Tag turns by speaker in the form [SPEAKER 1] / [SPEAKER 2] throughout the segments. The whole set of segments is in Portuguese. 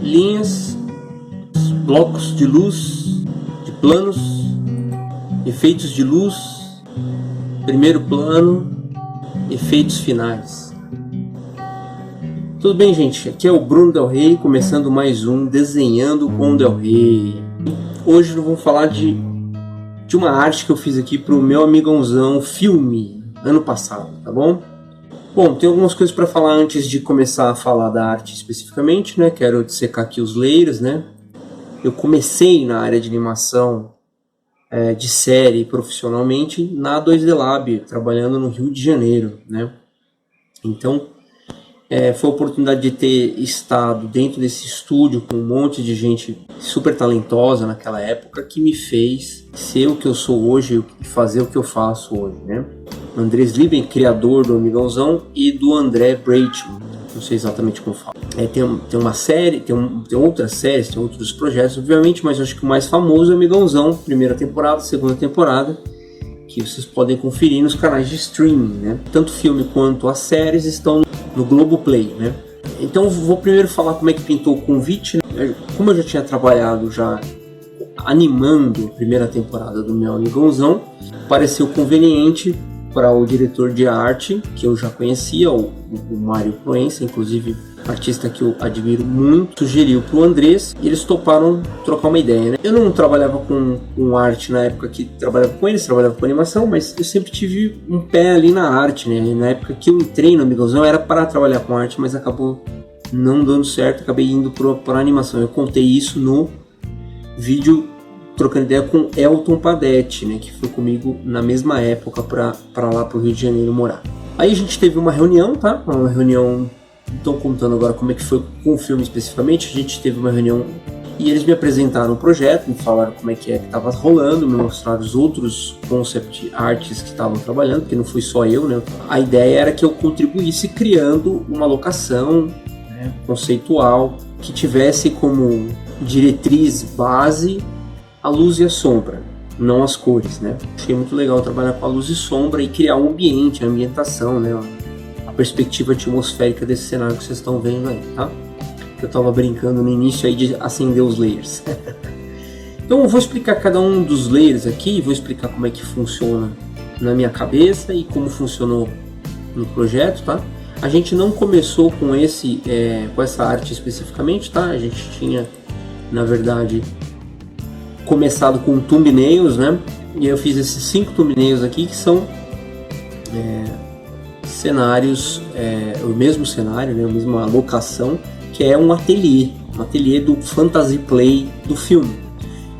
[SPEAKER 1] linhas, blocos de luz, de planos, efeitos de luz, primeiro plano, efeitos finais. Tudo bem, gente? Aqui é o Bruno Del Rey, começando mais um Desenhando com Del Rey. Hoje nós vamos falar de uma arte que eu fiz aqui para o meu amigãozão Filme, ano passado, tá bom? Bom, tem algumas coisas para falar antes de começar a falar da arte especificamente, né? Quero dissecar aqui os layers, né? Eu comecei na área de animação de série profissionalmente na 2D Lab, trabalhando no Rio de Janeiro, né? Então, foi a oportunidade de ter estado dentro desse estúdio com um monte de gente super talentosa naquela época que me fez ser o que eu sou hoje e fazer o que eu faço hoje, né? Andrés Lieben, criador do Amigãozão, e do André Breitman, não sei exatamente como fala. Tem uma série, tem outras séries, tem outros projetos, obviamente, mas eu acho que o mais famoso é o Amigãozão, primeira temporada, segunda temporada, que vocês podem conferir nos canais de streaming, né? Tanto o filme quanto as séries estão no Globoplay, né? Então vou primeiro falar como é que pintou o convite, né? Como eu já tinha trabalhado já animando a primeira temporada do meu Amigãozão, pareceu conveniente para o diretor de arte, que eu já conhecia, o Mário Proença, inclusive artista que eu admiro muito, sugeriu para o Andrés e eles toparam trocar uma ideia, né? Eu não trabalhava com arte na época que trabalhava com eles, trabalhava com animação, mas eu sempre tive um pé ali na arte, né? Na época que eu entrei no Amigãozão era para trabalhar com arte, mas acabou não dando certo, acabei indo para animação. Eu contei isso no vídeo trocando ideia com Elton Padetti, né, que foi comigo na mesma época para lá pro Rio de Janeiro morar. Aí a gente teve uma reunião, tá? Uma reunião, estou contando agora como é que foi com o filme especificamente. A gente teve uma reunião e eles me apresentaram o projeto, me falaram como é que estava rolando, me mostraram os outros concept artists que estavam trabalhando, porque não fui só eu, né? A ideia era que eu contribuísse criando uma locação, né, conceitual que tivesse como diretriz base a luz e a sombra, não as cores, né? Achei muito legal trabalhar com a luz e sombra e criar um ambiente, a ambientação, né? A perspectiva atmosférica desse cenário que vocês estão vendo aí, tá? Eu tava brincando no início aí de acender os layers. Então eu vou explicar cada um dos layers aqui, vou explicar como é que funciona na minha cabeça e como funcionou no projeto, tá? A gente não começou com essa arte especificamente, tá? A gente tinha, na verdade, começado com thumbnails, né? E eu fiz esses 5 thumbnails aqui que são cenários, o mesmo cenário, né? A mesma locação, que é um ateliê do Fantasy Play do filme.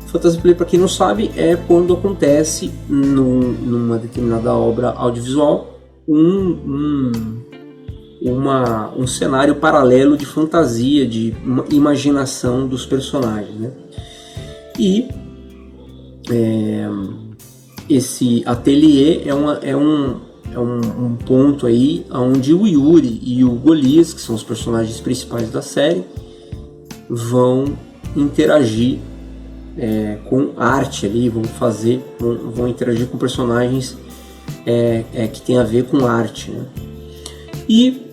[SPEAKER 1] Fantasy Play, para quem não sabe, é quando acontece numa determinada obra audiovisual um cenário paralelo de fantasia, de uma imaginação dos personagens, né? E esse ateliê é um ponto aí onde o Yuri e o Golias, que são os personagens principais da série, vão interagir com arte ali, vão interagir com personagens que tem a ver com arte, né? E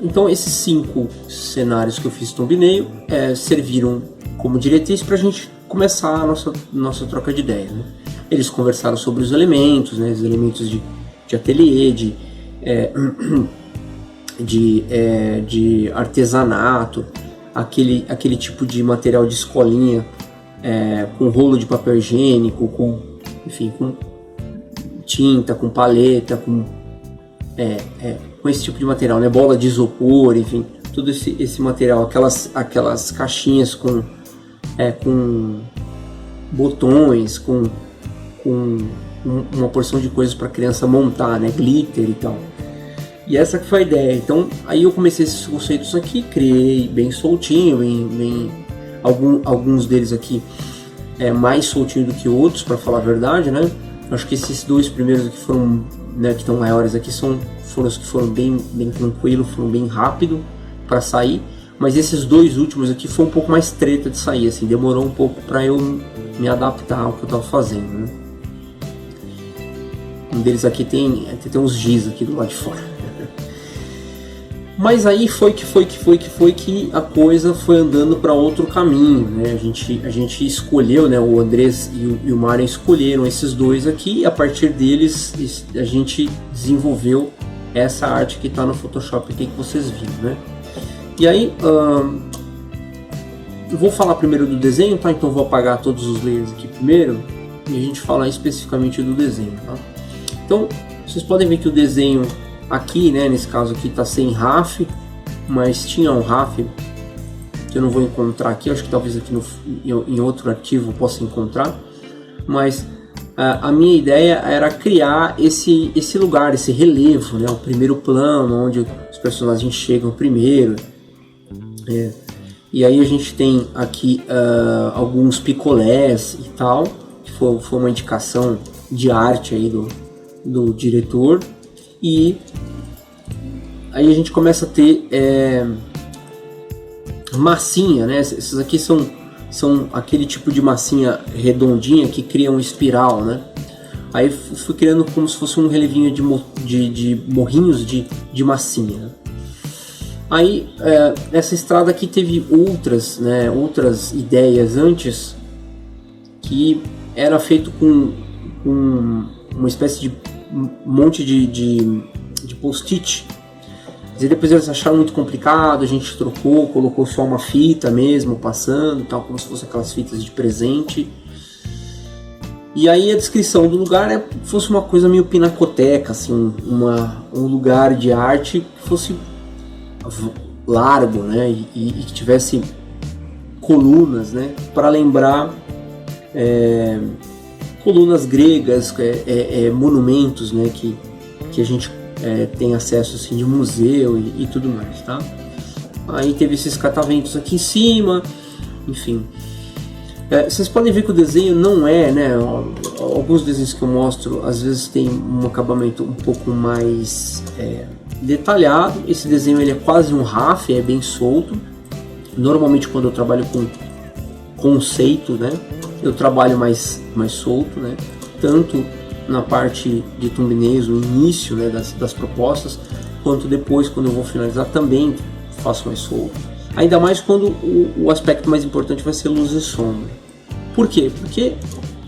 [SPEAKER 1] então esses 5 cenários que eu fiz thumbnail serviram como diretriz para a gente começar a nossa troca de ideia, né? Eles conversaram sobre os elementos, né? Os elementos de ateliê, de artesanato, aquele tipo de material de escolinha, com rolo de papel higiênico, com tinta, com paleta, com esse tipo de material, né? Bola de isopor, enfim, todo esse material, aquelas caixinhas com botões, com uma porção de coisas para criança montar, né, glitter e tal. E essa que foi a ideia. Então aí eu comecei esses conceitos aqui, criei bem soltinho, alguns deles aqui mais soltinho do que outros, para falar a verdade, né? Acho que esses 2 primeiros aqui foram, né, que estão maiores aqui, foram os que foram bem tranquilos, foram bem rápido para sair. Mas esses 2 últimos aqui foi um pouco mais treta de sair, assim, demorou um pouco para eu me adaptar ao que eu estava fazendo, né? Um deles aqui tem uns giz aqui do lado de fora. Mas aí foi que a coisa foi andando para outro caminho, né? A gente escolheu, né? O Andrés e o Mário escolheram esses dois aqui, e a partir deles a gente desenvolveu essa arte que está no Photoshop aqui que vocês viram, né? E aí, eu vou falar primeiro do desenho, tá? Então vou apagar todos os layers aqui primeiro e a gente fala especificamente do desenho, tá? Então, vocês podem ver que o desenho aqui, né, nesse caso aqui tá sem RAF, mas tinha um RAF que eu não vou encontrar aqui, acho que talvez aqui em outro arquivo eu possa encontrar, mas a minha ideia era criar esse lugar, esse relevo, né, o primeiro plano, onde os personagens chegam primeiro, e aí a gente tem aqui alguns picolés e tal, que foi uma indicação de arte aí do diretor, e aí a gente começa a ter massinha, né? Esses aqui são aquele tipo de massinha redondinha que cria um espiral, né? Aí fui criando como se fosse um relevinho de morrinhos de massinha. Aí essa estrada aqui teve outras ideias antes, que era feito com uma espécie de monte de post-it. E depois eles acharam muito complicado, a gente trocou, colocou só uma fita mesmo, passando, tal, como se fosse aquelas fitas de presente. E aí a descrição do lugar fosse uma coisa meio pinacoteca, assim, um lugar de arte que fosse largo, né, e que tivesse colunas, né, para lembrar colunas gregas, monumentos, né, que a gente tem acesso assim, de museu e tudo mais, tá? Aí teve esses cataventos aqui em cima, enfim. Vocês podem ver que o desenho não né? Alguns desenhos que eu mostro às vezes tem um acabamento um pouco mais detalhado. Esse desenho ele é quase um RAF, é bem solto. Normalmente quando eu trabalho com conceito, né? Eu trabalho mais solto, né? Tanto na parte de thumbnails, no início, né, das propostas, quanto depois, quando eu vou finalizar, também faço mais solto. Ainda mais quando o aspecto mais importante vai ser luz e sombra. Por quê? Porque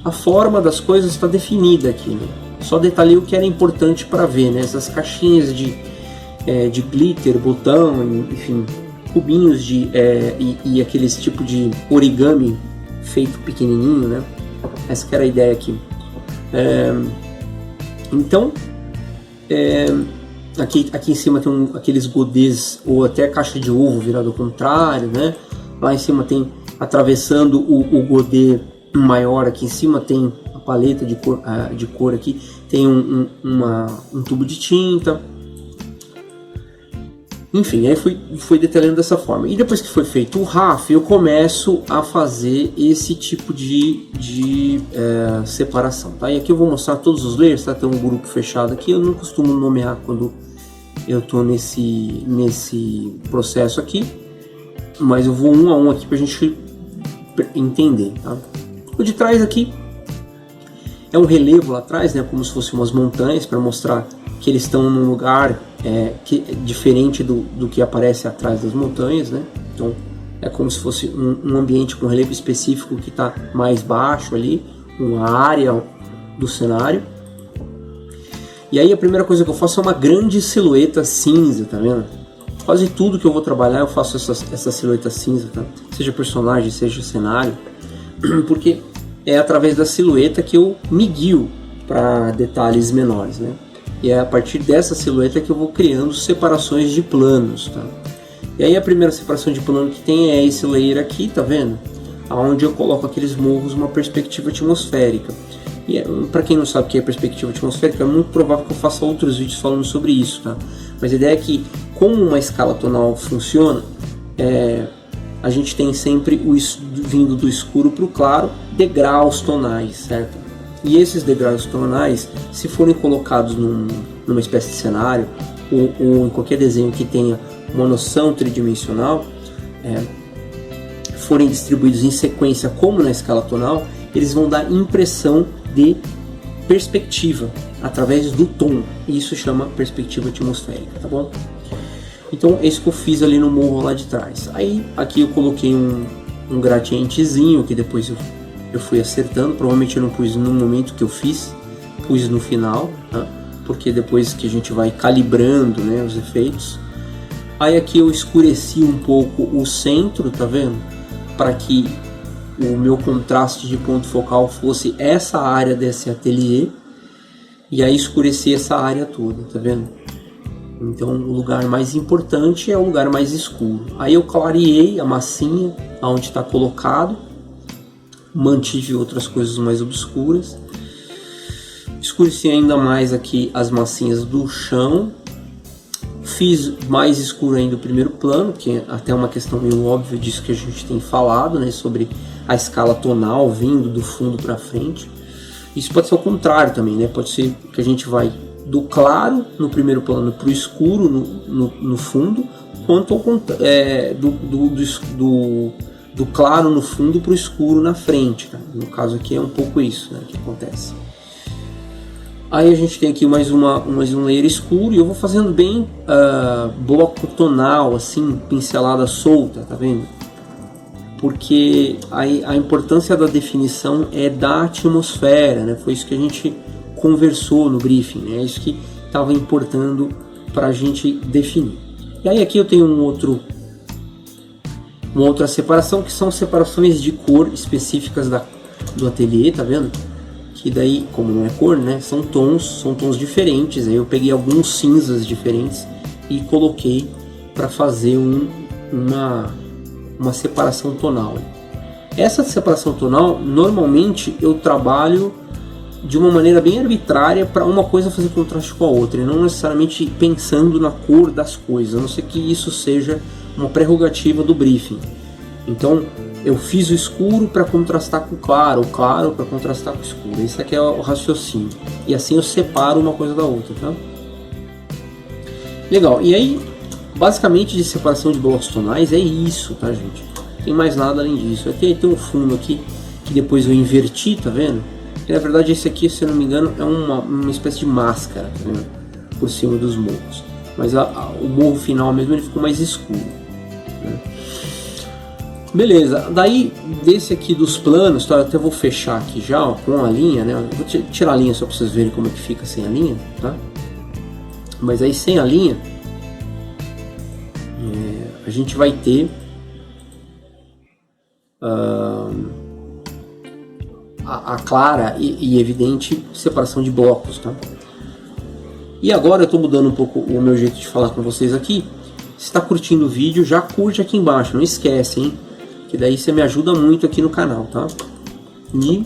[SPEAKER 1] a forma das coisas está definida aqui, né? Só detalhei o que era importante para ver, né? Essas caixinhas de glitter, botão, enfim, cubinhos e aqueles tipo de origami feito pequenininho, né? Essa que era a ideia aqui. Então, aqui em cima tem aqueles godês ou até caixa de ovo virado ao contrário, né? Lá em cima tem, atravessando o godê maior, aqui em cima tem a paleta de cor aqui, tem um tubo de tinta. Enfim, aí fui detalhando dessa forma. E depois que foi feito o RAF, eu começo a fazer esse tipo de separação, tá? E aqui eu vou mostrar todos os layers, tá? Tem um grupo fechado aqui, eu não costumo nomear quando eu estou nesse processo aqui, mas eu vou um a um aqui pra gente entender, tá? O de trás aqui é um relevo lá atrás, né? Como se fossem umas montanhas, para mostrar que eles estão num lugar que é diferente do que aparece atrás das montanhas, né? Então é como se fosse um ambiente com relevo específico que está mais baixo ali, uma área do cenário. E aí a primeira coisa que eu faço é uma grande silhueta cinza, tá vendo? Quase tudo que eu vou trabalhar eu faço essa silhueta cinza, tá? Seja personagem, seja cenário, porque é através da silhueta que eu me guio para detalhes menores, né? E é a partir dessa silhueta que eu vou criando separações de planos, tá? E aí a primeira separação de plano que tem é esse layer aqui, tá vendo? Onde eu coloco aqueles morros uma perspectiva atmosférica. E para quem não sabe o que é perspectiva atmosférica, é muito provável que eu faça outros vídeos falando sobre isso, tá? Mas a ideia é que, como uma escala tonal funciona, a gente tem sempre vindo do escuro para o claro, degraus tonais, certo? E esses degraus tonais, se forem colocados numa espécie de cenário ou em qualquer desenho que tenha uma noção tridimensional, forem distribuídos em sequência como na escala tonal, eles vão dar impressão de perspectiva através do tom. E isso chama perspectiva atmosférica, tá bom? Então esse que eu fiz ali no morro lá de trás. Aí aqui eu coloquei um gradientezinho que depois eu fui acertando. Provavelmente eu não pus no momento que eu fiz, pus no final, tá? Porque depois que a gente vai calibrando, né, os efeitos. Aí aqui eu escureci um pouco o centro, tá vendo? Para que o meu contraste de ponto focal fosse essa área desse ateliê. E aí escureci essa área toda, tá vendo? Então o lugar mais importante é o lugar mais escuro. Aí eu clareei a massinha onde está colocado. Mantive outras coisas mais obscuras. Escureci ainda mais aqui as massinhas do chão. Fiz mais escuro ainda o primeiro plano, que é até uma questão meio óbvia disso que a gente tem falado, né, sobre a escala tonal vindo do fundo para frente. Isso pode ser o contrário também, né? Pode ser que a gente vai do claro no primeiro plano para o escuro no fundo, quanto ao do claro no fundo para o escuro na frente. Tá? No caso aqui é um pouco isso, né, que acontece. Aí a gente tem aqui mais um layer escuro e eu vou fazendo bem bloco tonal, assim, pincelada solta, tá vendo? Porque a importância da definição é da atmosfera, né? Foi isso que a gente conversou no briefing, né? É isso que estava importando para a gente definir. E aí aqui eu tenho uma outra separação, que são separações de cor específicas do ateliê, tá vendo? Que daí, como não é cor, né, são tons diferentes. Aí eu peguei alguns cinzas diferentes e coloquei para fazer uma separação tonal. Essa separação tonal, normalmente eu trabalho de uma maneira bem arbitrária para uma coisa fazer contraste com a outra, e não necessariamente pensando na cor das coisas, a não ser que isso seja uma prerrogativa do briefing. Então eu fiz o escuro para contrastar com o claro para contrastar com o escuro. Esse aqui é o raciocínio. E assim eu separo uma coisa da outra, tá? Legal. E aí, basicamente de separação de blocos tonais é isso, tá, gente? Não tem mais nada além disso. Tem um fundo aqui que depois eu inverti, tá vendo? E, na verdade esse aqui, se eu não me engano, é uma espécie de máscara, tá vendo? Por cima dos morros. Mas o morro final mesmo ele ficou mais escuro, né? Beleza, daí desse aqui dos planos, tá? Eu até vou fechar aqui já, ó, com a linha, né? Vou tirar a linha só para vocês verem como é que fica sem a linha, tá? Mas aí sem a linha, a gente vai ter a clara e evidente separação de blocos, tá? E agora eu estou mudando um pouco o meu jeito de falar com vocês aqui. Se está curtindo o vídeo, já curte aqui embaixo, não esquece, hein? Que daí você me ajuda muito aqui no canal, tá? E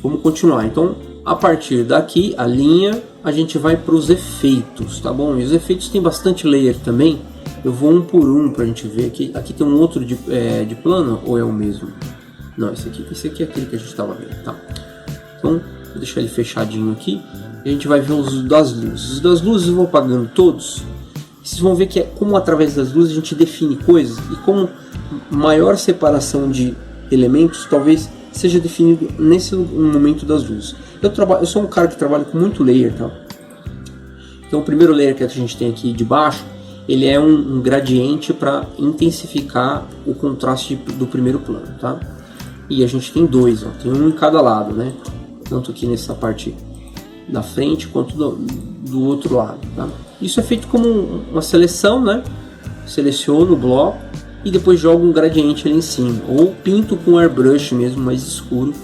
[SPEAKER 1] vamos continuar. Então, a partir daqui, a linha, a gente vai para os efeitos, tá bom? E os efeitos tem bastante layer também. Eu vou um por um para a gente ver. Aqui tem um outro de plano, ou é o mesmo? Não, esse aqui é aquele que a gente estava vendo, tá? Então, vou deixar ele fechadinho aqui. E a gente vai ver os das luzes. Os das luzes eu vou apagando todos. Vocês vão ver que é como através das luzes a gente define coisas, e como maior separação de elementos talvez seja definido nesse momento das luzes. Eu sou um cara que trabalha com muito layer, tá? Então o primeiro layer que a gente tem aqui de baixo, ele é um gradiente para intensificar o contraste do primeiro plano, tá? E a gente tem dois, ó, tem um em cada lado, né? Tanto aqui nessa parte da frente quanto do outro lado, tá? Isso é feito como uma seleção, né? Seleciono o bloco e depois jogo um gradiente ali em cima, ou pinto com airbrush mesmo, mais escuro,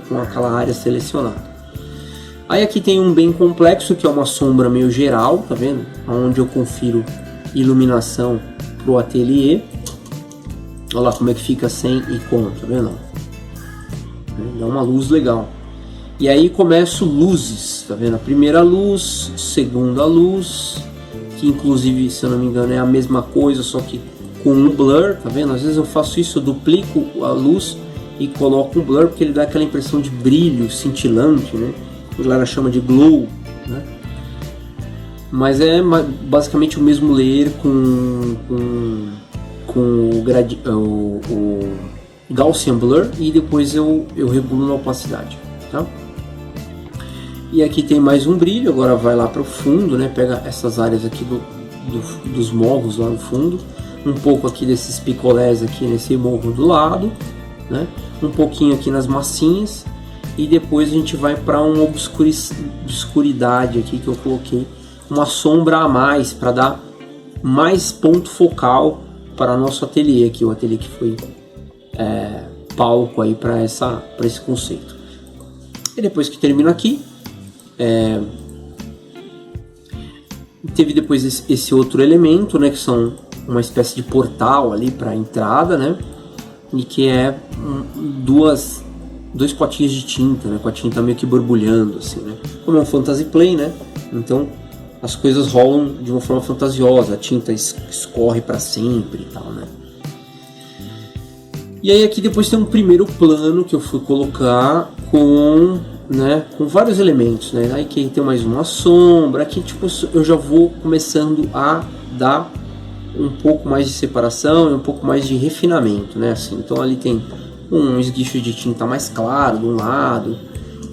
[SPEAKER 1] com aquela área selecionada. Aí aqui tem um bem complexo, que é uma sombra meio geral, tá vendo? Onde eu confiro iluminação pro ateliê. Olha lá como é que fica sem e com, tá vendo? Dá uma luz legal. E aí começo luzes, tá vendo? A primeira luz, segunda luz, que inclusive, se eu não me engano, é a mesma coisa, só que com um blur, tá vendo? Às vezes eu faço isso, eu duplico a luz e coloco um blur, porque ele dá aquela impressão de brilho cintilante, né? A galera chama de glow, né? Mas é basicamente o mesmo layer com o Gaussian Blur, e depois eu regulo na opacidade, tá? E aqui tem mais um brilho, agora vai lá para o fundo, né? Pega essas áreas aqui dos morros lá no fundo, um pouco aqui desses picolés aqui nesse morro do lado, né? Um pouquinho aqui nas massinhas, e depois a gente vai para uma obscuridade aqui que eu coloquei uma sombra a mais para dar mais ponto focal para nosso ateliê aqui, o ateliê que foi palco aí para esse conceito. E depois que termina aqui, teve depois esse outro elemento, né, que são uma espécie de portal ali para a entrada, né, e que é dois potinhos de tinta, né, com a tinta meio que borbulhando assim, né, como é um fantasy play, né, então as coisas rolam de uma forma fantasiosa, a tinta escorre para sempre e tal, né. E aí aqui depois tem um primeiro plano que eu fui colocar com vários elementos, né? Aí aqui tem mais uma sombra, aqui tipo eu já vou começando a dar um pouco mais de separação e um pouco mais de refinamento, né? Assim, então ali tem um esguicho de tinta mais claro de um lado,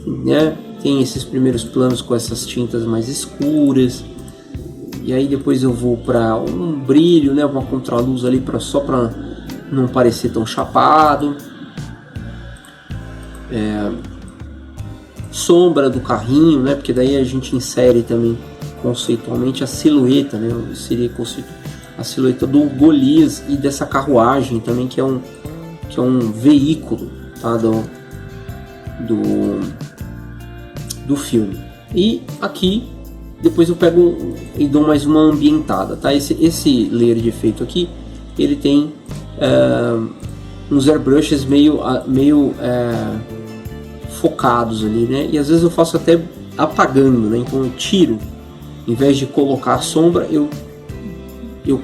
[SPEAKER 1] né? Tem esses primeiros planos com essas tintas mais escuras, e aí depois eu vou para um brilho, né? Uma contraluz ali só para não parecer tão chapado. Sombra do carrinho, né? Porque daí a gente insere também conceitualmente a silhueta, né? Seria a silhueta do Golias e dessa carruagem também, que é um veículo, tá? do filme. E aqui depois eu pego e dou mais uma ambientada, tá? Esse layer de efeito aqui, ele tem uns airbrushes meio focados ali, né? E às vezes eu faço até apagando, né? Então eu tiro, em vez de colocar a sombra, eu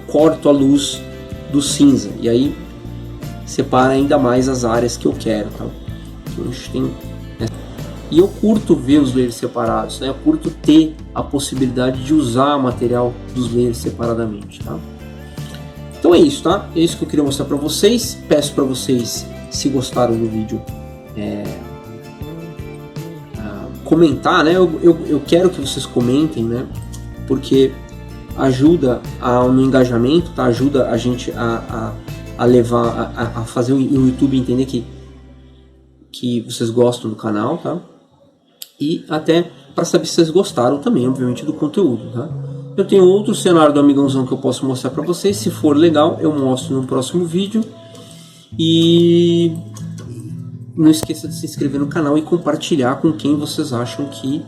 [SPEAKER 1] corto a luz do cinza, e aí separa ainda mais as áreas que eu quero, tá? Então, a gente tem, né? E eu curto ver os layers separados, né? Eu curto ter a possibilidade de usar o material dos layers separadamente, tá? Então é isso, tá? É isso que eu queria mostrar para vocês. Peço para vocês, se gostaram do vídeo, comentar, né? Eu quero que vocês comentem, né? Porque ajuda no engajamento, tá? Ajuda a gente a levar, a fazer o YouTube entender que vocês gostam do canal, tá? E até para saber se vocês gostaram também, obviamente, do conteúdo, tá? Eu tenho outro cenário do Amigãozão que eu posso mostrar para vocês. Se for legal, eu mostro no próximo vídeo. E não esqueça de se inscrever no canal e compartilhar com quem vocês acham que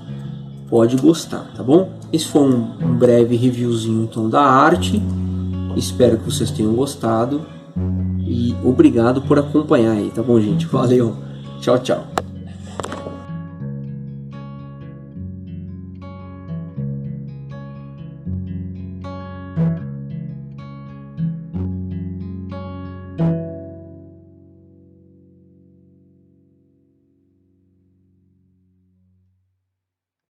[SPEAKER 1] pode gostar, tá bom? Esse foi um breve reviewzinho então da arte. Espero que vocês tenham gostado. E obrigado por acompanhar aí, tá bom, gente? Valeu! Tchau, tchau!